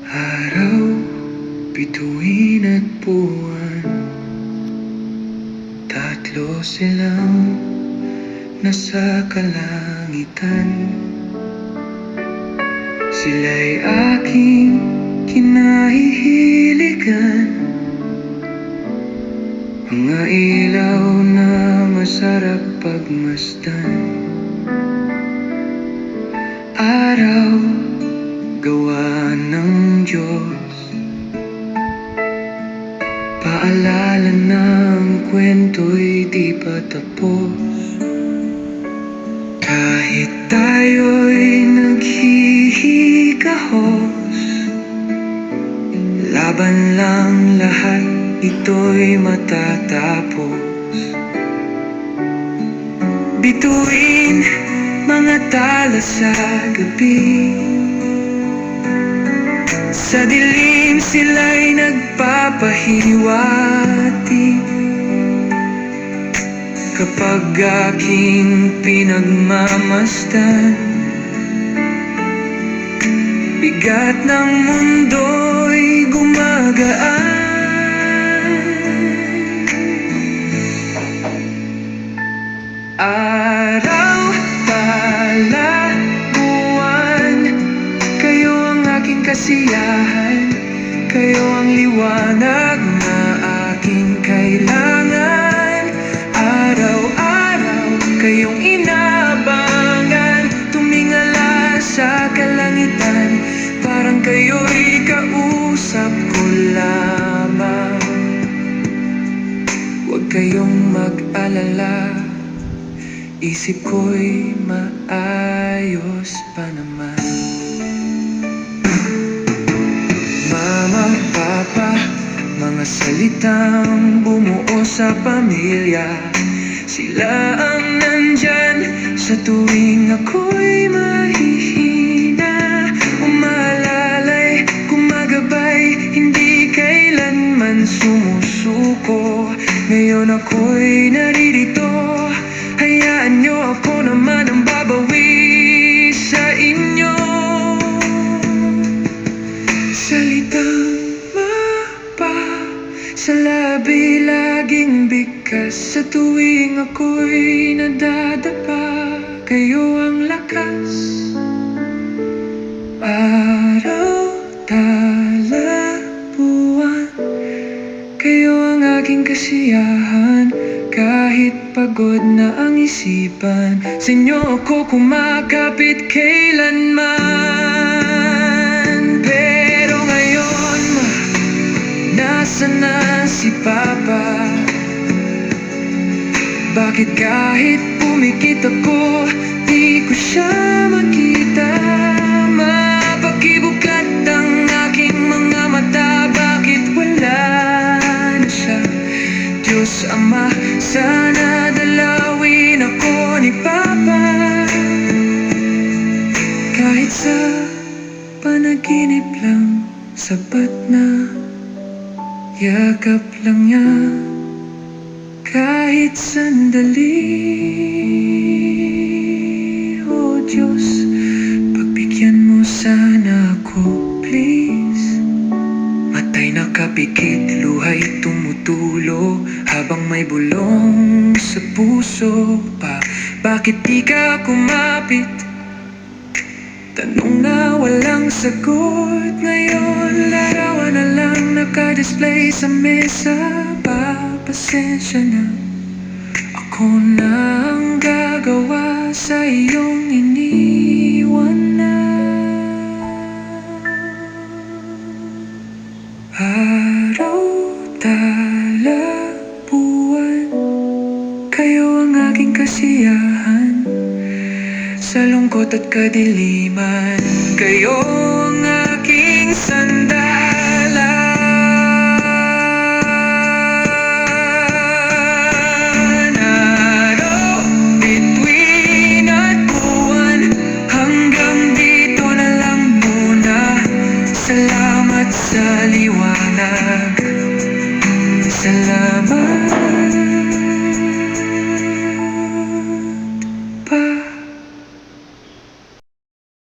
Araw, bituin at buwan, tatlo silang nasa kalangitan. Sila'y aking kinahihiligan, mga ilaw na masarap pagmasdan. Araw, gawa ng Diyos, paalala ng kwento'y di pa tapos. Kahit tayo'y naghihikahos, laban lang lahat, ito'y matatapos. Bituin mga tala sa gabi, sa dilim sila'y nagpapahiwati. Kapag aking pinagmamasdan, bigat ng mundo'y gumagaan. Araw, tala, buwan, kayo ang aking kasiyahan, kayo ang liwanag na aking kailangan. Araw-araw, kayong inaabangan, tumingala sa kalangitan, parang kayo'y kausap ko lamang. Huwag kayong mag-alala, isip ko'y maayos pa naman. Mama, Papa, mga salitang bumuo sa pamilya, sila ang nandyan sa tuwing ako'y mahihina. Umaalalay, gumagabay, hindi kailanman sumusuko. Ngayon ako'y naririto, hayaan niyo ako naman ang babawi sa inyo. Salitang mapa sa labi laging bigkas, sa tuwing ako'y nadadapa, kayo ang lakas. Araw, tala, buwan, kayo ang aking kasiyahan. Kahit pagod na ang isipan, sa inyo ako kumakapit kailanman. Pero ngayon, nasaan na si Papa? Bakit kahit pumikit ako, di ko siya makita? Mapakibuklat ang aking mga mata, bakit wala na siya? Diyos Ama, sana dalawin ako ni Papa. Kahit sa panaginip lang, sapat na yakap lang niya. Kahit sandali, oh Diyos, pagbigyan mo sana ako, please. Matay nakapikit, luha'y tumutulo, habang may bulong sa puso pa. Bakit di ka kumapit? Tanong na walang sagot. Ngayon larawan na lang nakadisplay sa mesa pa. Pasensya na, ako na ang gagawa sa iyong iniwan na. Araw, tala, buwan, kayo ang aking kasiyahan. Sa lungkot at kadiliman, kayo ang aking sandalan. Araw, bituin at buwan, hanggang dito na lang muna. Salamat sa liwanag, salamat.